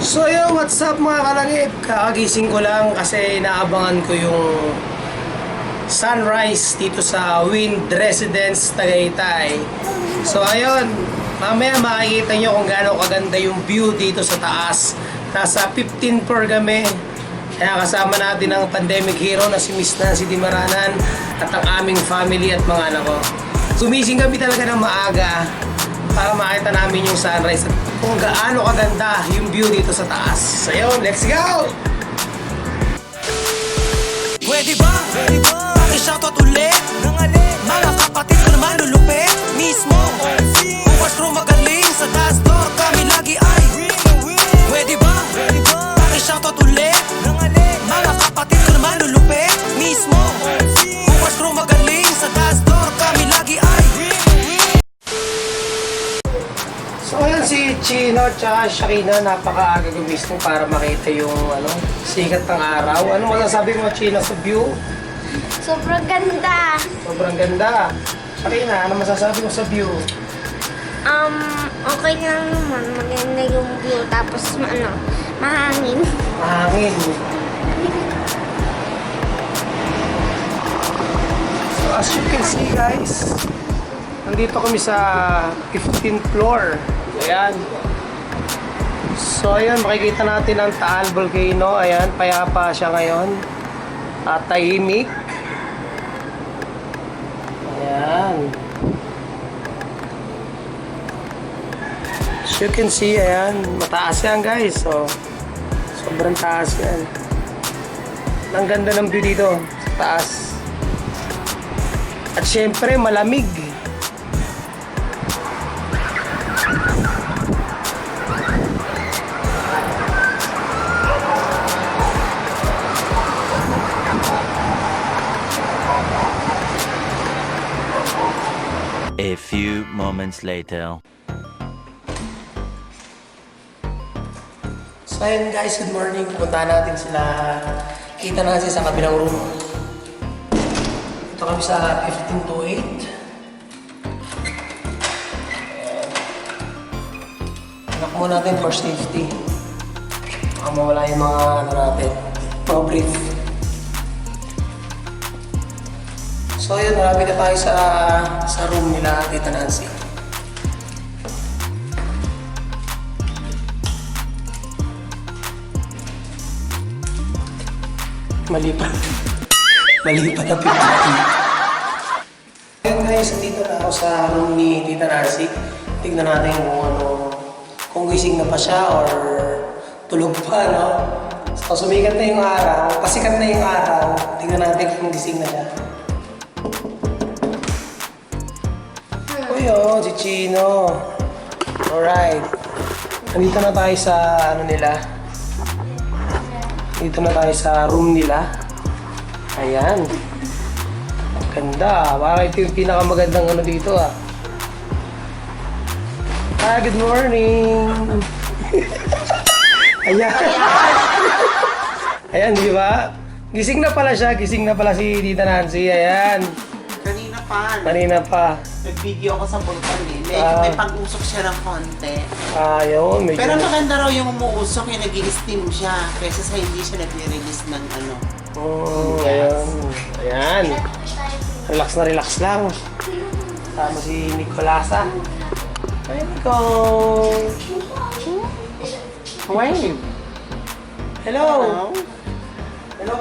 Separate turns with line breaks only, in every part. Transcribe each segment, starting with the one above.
So yo, what's up mga kalangit? Kakagising ko lang kasi naabangan ko yung sunrise dito sa Residence Tagaytay. So ayun, mamaya makikita nyo kung gaano kaganda yung view dito sa taas. Nasa 15th floor kami. Kaya kasama natin ang pandemic hero na si Miss Nancy Dimaranan at ang aming family at mga anak ko. Gumising kami talaga ng maaga para makita namin yung sunrise at kung gaano kaganda yung view dito sa taas. So yun, let's go!
Pwede ba? Paki-shoutout ulit mga kapatid ko naman lulupit mismo. Kung washroom magaling sa taas door kami lagi ay pwede ba? Paki-shoutout ulit mga kapatid ko naman lulupit mismo. Kung washroom magaling sa taas door kami lagi ay.
So ayan si Chino at Shakina, napakaaga gumising para makita yung sikat ng araw. Ano masasabi mo, Chino, sa view?
Sobrang ganda.
Sobrang ganda. Shakina, ano masasabi mo sa view?
Okay lang naman. Maganda yung view. Tapos, mahangin.
Mahangin. So as you can see guys, nandito kami sa 15th floor. Ayan. So ayan, makikita natin ang TAAL VOLCANO. Ayan, payapa siya ngayon. At tahimik. Ayan. As you can see, ayan, mataas yan guys. So, sobrang taas yan. Ang ganda ng view dito sa taas. At syempre, malamig.
A few moments later.
So ayun guys, good morning. Punta natin sila. Kita natin sa kabilang room. Ito kami sa 15 to 8. Anak mo natin for safety. Baka mawala yung mga natin. Mga brief. So ayun, marami na tayo sa room nila, Tita Nancy. Mali pa na pinapin. Ayun guys, dito na ako sa room ni Tita Nancy. Tignan natin kung gising na pa siya or tulog pa, no? So sumikat na yung araw, pasikat na yung araw. Tignan natin kung gising na siya. Uy, si Chino. Alright. Nandito na tayo sa nila. Dito na tayo sa room nila. Ayan. Ganda. Parang ito yung pinakamagandang dito ah. Good morning. Ayan. Ayan, di ba? Gising na pala siya. Gising na pala si Tita Nancy. Ayan. Kanina pa.
Nag-video ako sa bulkan eh. May pag-usok siya ng konti.
Yun. Medyo...
Pero maganda raw yung umuusok, yung nag-i-steam siya. Kaysa sa hindi siya nag-release ng
Ayan. Ayan. Relax na relax lang. Tama si Nicolasa. Ay, Nico. Wave. Hello. Hello.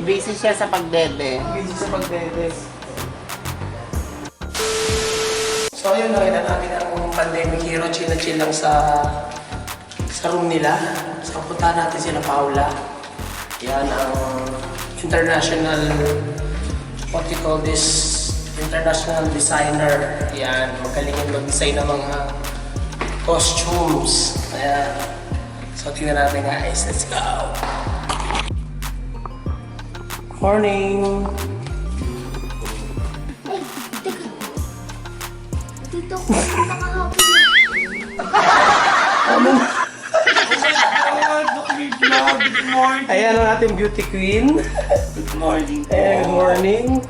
Busy siya sa pagdede.
Busy sa pagdede. So yun, nakita natin ang pandemic hero, chill lang sa room nila. So punta natin sila Paula. Yan ang international, what you call this, international designer. Yan, magaling yung mag-design ng mga costumes. Ayan. So tingnan natin guys, let's go! Morning!
Dito ko nakahapon.
Good morning.
Ayan ang ating beauty queen.
Good morning.
Ayan, good morning.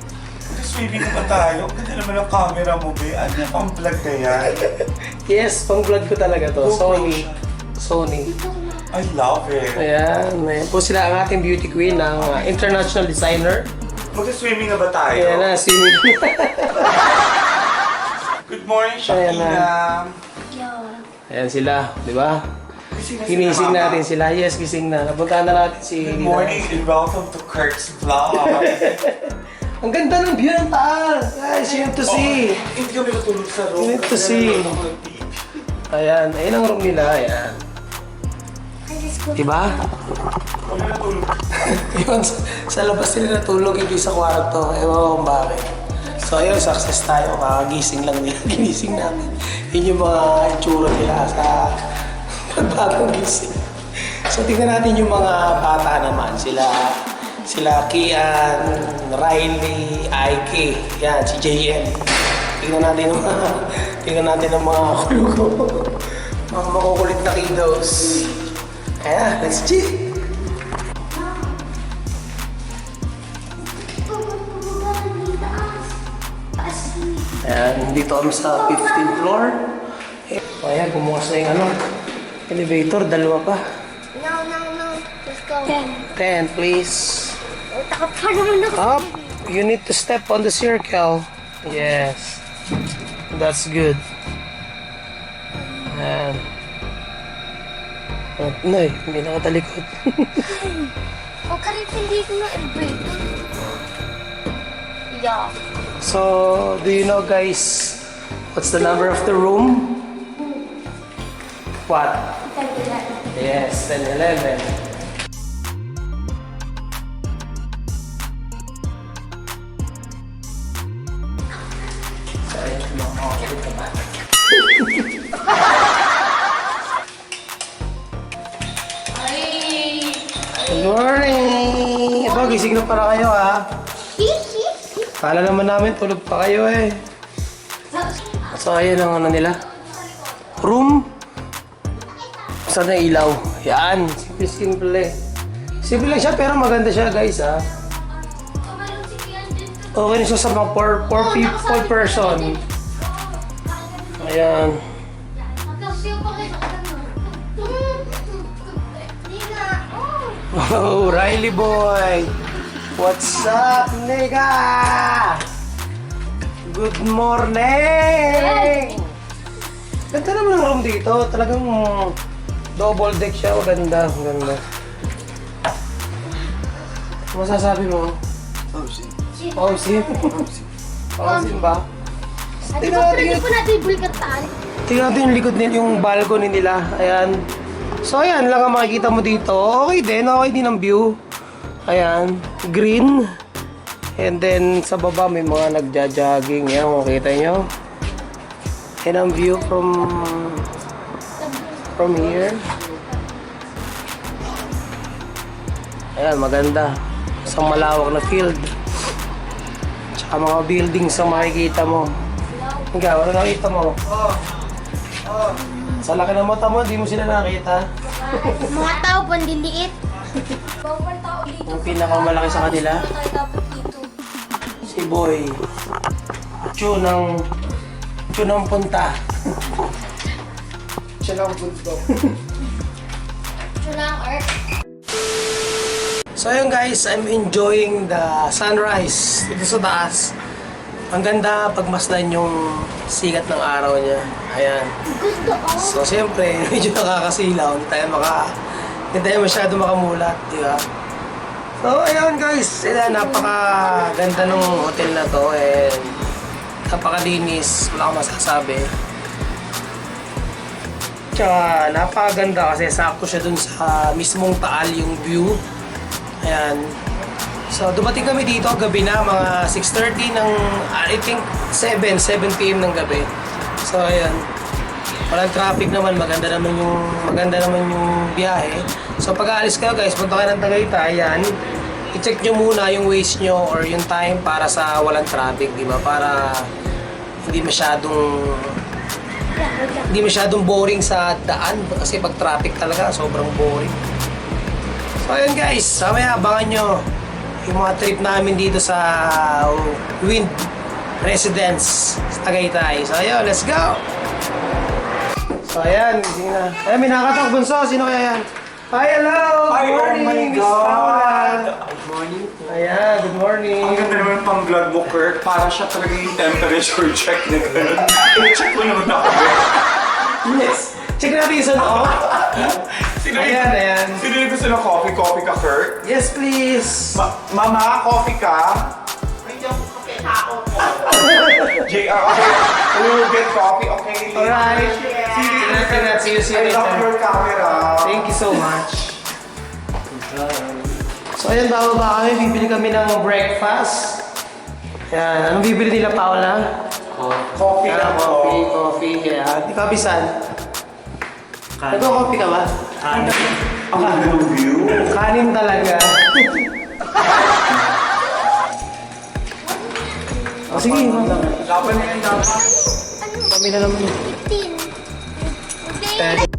Swimming pa tayo. Ganda naman ang camera mo, be. Ano pang vlog na yan?
Yes, pang vlog ko talaga to. Sony.
Dito ko
I love it.
Ayan, ayan po sila ang ating beauty queen ng international designer.
Mag-swimming na ba tayo?
Ayan na, swimming.
Good morning,
Ayan
Shakina.
Ayan sila, di ba?
Gising na
Ginising
Mama.
natin sila. Yes, gising na. Napuntahan na natin si
Good
Nila.
morning and welcome to Kurt's Vlog.
Ang ganda ng view ng taal. Guys, you have to see.
Hindi kami natulog sa room.
You need to see. Ayan, ayun ang room nila. Ayan. Diba?
Kami natulog.
Yun, sa labas nila natulog, hindi sa kwarto. Ewan ko kung bakit. So ayun, success tayo. Kakagising lang nila. Ginising namin. Yun yung mga itsura nila sa pagbagong gising. So tingnan natin yung mga bata naman. Sila Kian, Riley, Ike, yan, si JM. Tingnan natin ang mga kulugo. Mga makukulit na kiddos. Ayan, let's see. Ayan, dito kami sa 15th floor. Ayan, bumukas na yung elevator, dalawa pa.
No. Let's go.
10, please.
Takot pa naman ako.
Up. You need to step on the circle. Yes. That's good. Ayan. Oh, Nay, hindi nakatalikod.
O kahit hindi ko na i-break. Yeah.
So, do you know guys, what's the number of the room? What? Yes, 10-11. Sorry, makakakulit ka ba? Good morning! Ito, gising na pala kayo ha. Kala naman namin tulog pa kayo eh. So ayan ang nila. Room. Saan na ilaw? Yan. Simple eh. Simple lang siya pero maganda siya guys ha. Okay na siya sa mga 4 person. Ayan. Oh, Riley boy! What's up, nigga? Good morning! Ganda naman ang room dito. Talagang double deck siya. Ganda, ganda. Ano masasabi mo? Pausin. Pausin ba? Tingnan natin yung likod nila, yung balcony nila. Ayan. So ayan lang ang makikita mo dito. Okay din ang view. Ayan, green. And then sa baba may mga nagja-jogging. Yan, makikita nyo. Ayan ang view from here. Ayan, maganda. Isang malawak na field. Tsaka mga buildings ang makikita mo. Ikaw, ano nakita mo? Sa laki ng mata mo, di mo sila nakita.
Mga tao pandiliit.
Yung pinakamalaki sa kanila, si Boy. Chu ng punta. Chu ng punto. So ayun guys, I'm enjoying the sunrise dito sa taas. Ang ganda pagmasdan yung sikat ng araw niya. Ayan. So siyempre, medyo nakakasilaw. Hindi tayo masyado makamulat, di ba? So ayun guys, napakaganda ng hotel na to and napakalinis, wala akong masasabi. Tsaka napakaganda kasi sakto siya dun sa mismong taal yung view. Ayan. So dumating kami dito gabi na, mga 6:30 ng, I think 7 p.m. ng gabi. So ayan. Walang traffic naman, maganda naman yung biyahe. So pag aalis kayo guys, punta kayo ng Tagaytay, ayan. I-check nyo muna yung waste nyo or yung time para sa walang traffic, di ba? Para hindi masyadong boring sa daan kasi pag traffic talaga, sobrang boring. So ayan guys, mamaya abangan nyo yung mga trip namin dito sa Wind Residence Tagaytay. So ayun, let's go! So ayan, gising na. Ayan, may nakatok bunso. Sino kaya yan? Hi, hello!
Hi,
Good
oh
morning,
my
Miss
God!
Paula.
Good morning po.
Ayan, good morning.
Ang ganda naman pang vlog mo, Kurt. Para siya talaga yung temperature check na gano'n. I-check mo naman ako.
Yes. Check natin yung sunod. Ayan.
Sino yung gusto ng coffee? Coffee ka, Kurt?
Yes, please.
Mama, coffee ka?
Ay, di ako kape tao po.
JR, okay. We will get coffee, okay?
Alright. See you
I love
later.
your camera.
Thank you so much. So ayan, bababa kami. Bibili kami ng breakfast. Ayan, anong bibili nila, Paula?
Coffee lang po.
Coffee. Ayan. Ikaw, Bisan? Nagko-coffee ka ba?
Ang ganda ng view.
Kanin talaga. O sige,
Laban na yan dapat.
kami na naman.
15.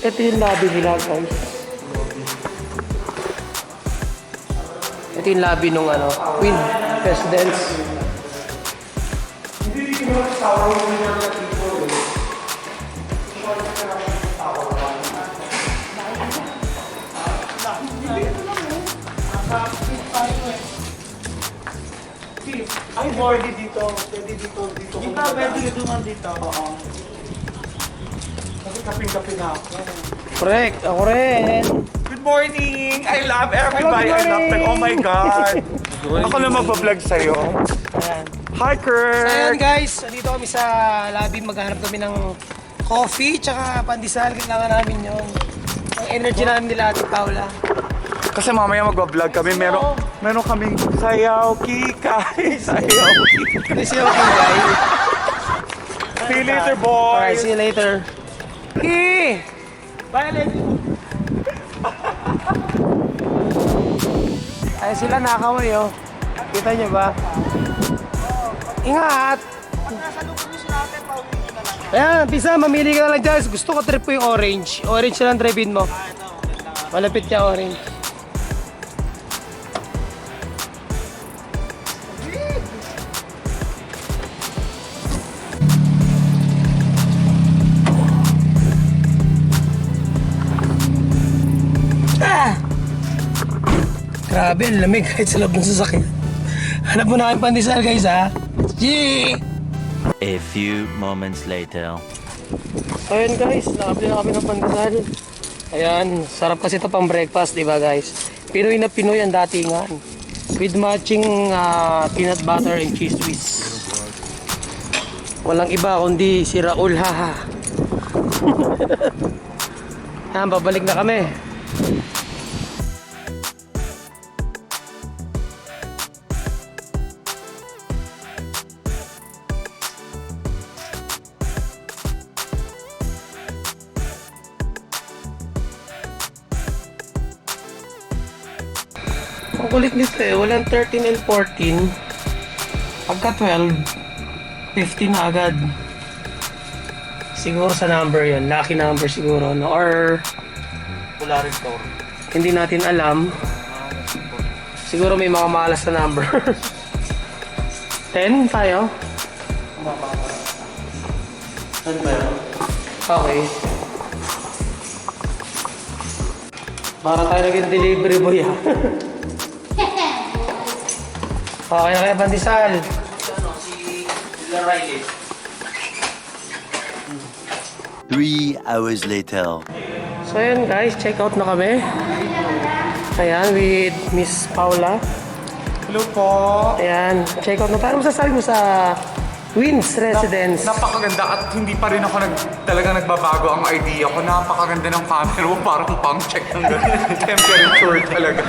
Eh, ito yung lobby nila, guys. Ito yung lobby nung Queen Residence.
Ay, pwede dito. Pwede dito. Dito. Pwede dito man dito. Oo. Kasi kaping-kaping na ako.
Correct, ako rin.
Good morning! I love everybody. I love them. Oh my God. Ako na magpa-vlog sa'yo.
Ayan.
Hi, Kurt!
So ayan guys, dito kami sa lobby, maghanap kami ng coffee tsaka pandesal, kailangan namin yun. Ang energy namin nila Ate Paula.
Kasi mamaya magpa-vlog kami. Meron kaming sayaw, kikay, sayaw, kikay.
This is okay guys.
See you later,
Alright,
boys!
see you later. Ki! Ay sila nakaway oh. Kita nyo ba? Ingat! Ayan, pisa, mamili ka na lang dyan. Gusto ko trip ko yung orange. Orange na lang tripin mo. Malapit niya orange. Grabe, ang lamig kahit sa loob ng sasakyan. Hanap mo na kayong pandesal guys ha. Gee!
A few moments later.
So yun guys, nakabili na kami ng pandesal. Ayan, sarap kasi ito pang breakfast, di ba guys? Pinoy na Pinoy ang datingan. With matching peanut butter and cheese whiz. Walang iba kundi si Raul, haha. Ayan, babalik na kami. Ang kulit nito eh, walang 13 and 14. Pagka 12, 15 na agad. Siguro sa number yun, lucky number siguro, no? Or
Wala rin to.
hindi natin alam. Siguro may mga malas na number. 10 tayo? 10 tayo? Okay. Para tayo naging delivery boy ha. Okay na kaya pandesal.
Si Riley.
3 hours later.
So ayan guys, check out na kami. Ayan, with Miss Paula.
Hello po!
Ayan, check out na tayo. Ano masasabi mo sa Queen's Residence?
Napakaganda at hindi pa rin ako talaga nagbabago ang idea ko. Napakaganda ng camera mo, parang pang-check ng temperature talaga.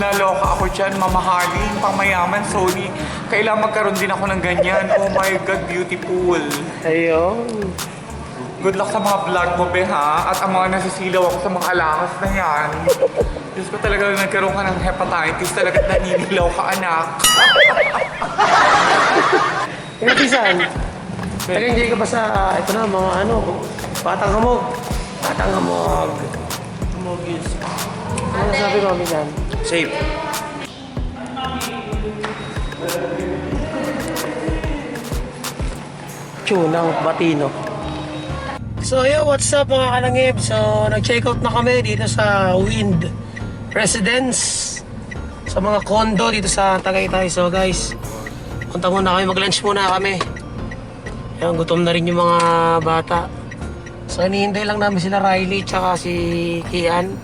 Naloka ako dyan, mamahaling, pangmayaman, Sony. Kailangan magkaroon din ako ng ganyan. Oh my God, beautiful.
Ayun.
Good luck sa mga vlog mo, be, ha? At ang mga nasisilaw ako sa mga alakas na yan. Diyos ko talaga nagkaroon ka ng hepatitis, talaga naninilaw ka, anak.
Yung pisan, nag-enjoy ka ba sa, ito na, mga ano, Batang Hamog? At ang hamog. Ano sabi ko kami dyan?
Safe.
Tunang Batino. So yo, what's up mga kalangib? So nag-check out na kami dito sa Wind Residence, sa mga condo dito sa Tagaytay. So guys, punta muna kami, mag-lunch muna kami. Yan, gutom na rin yung mga bata. So hinihintay lang namin sila Riley tsaka si Kian.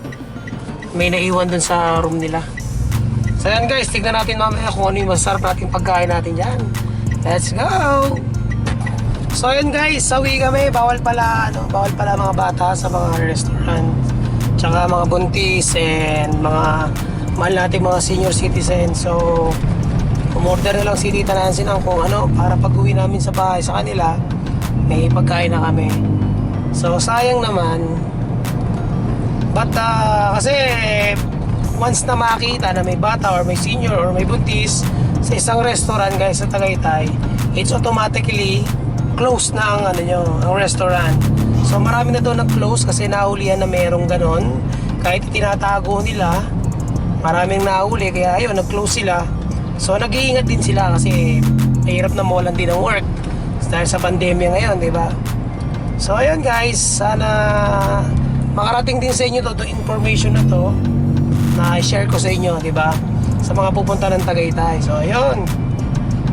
May naiwan dun sa room nila. So yan guys, tignan natin mamaya kung ano yung masarap nating pagkain natin dyan. Let's go! So yun guys, sawi kami, bawal pala mga bata sa mga restaurant, tsaka mga buntis and mga mahal natin mga senior citizen. So umorder na lang si Tita Nancy ng kung ano para pag uwi namin sa bahay sa kanila may pagkain na kami. So sayang naman, but kasi once na makita na may bata or may senior or may buntis sa isang restaurant guys sa Tagaytay, it's automatically close na ang ang restaurant. So marami na doon nag-close kasi nahulihan na merong ganon. Kahit tinatago nila, maraming nahuli kaya ayun, nag-close sila. So nag-iingat din sila kasi mahirap na mawalan din ng work dahil sa pandemya ngayon, di ba? So ayun guys, sana makarating din sa inyo to information na to na share ko sa inyo, di ba? Sa mga pupunta ng Tagaytay. So ayun.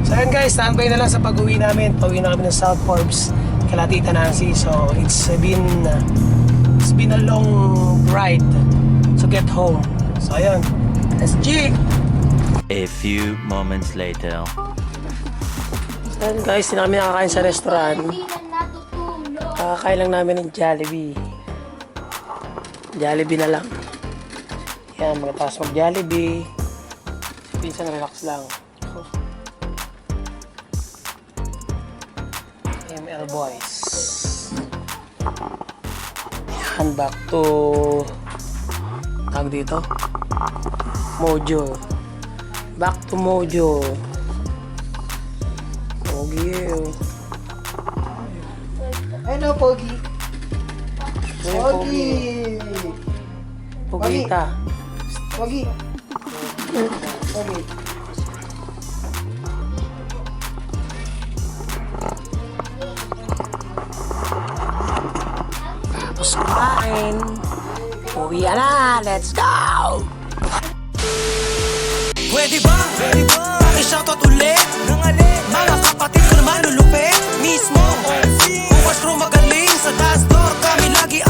So ayun guys, standby na lang sa pag-uwi namin. Pag-uwi na kami ng South Forbes kala Tita Nancy. So it's been a long ride to get home. So ayun, let's G!
A few moments later.
So ayun guys, hindi na kami nakakain sa restaurant. Kakakain lang namin ng Jollibee. Jollibee na lang. Yan, magkatapos mag-Jollibee. Si Pinsan relax lang. ML Boys. Yan, back to tag dito Mojo. Back to Mojo. Pogi.
Hello, Pogi.
Pogi. Pogita.
Pogi. Pogi.
Tapos kumain. Uwi na. Let's go!
Pwede ba? Paki-shoutout ulit mga kapatid ko naman lulupit mismo. Bukas ro magaling sa taas door kami lagi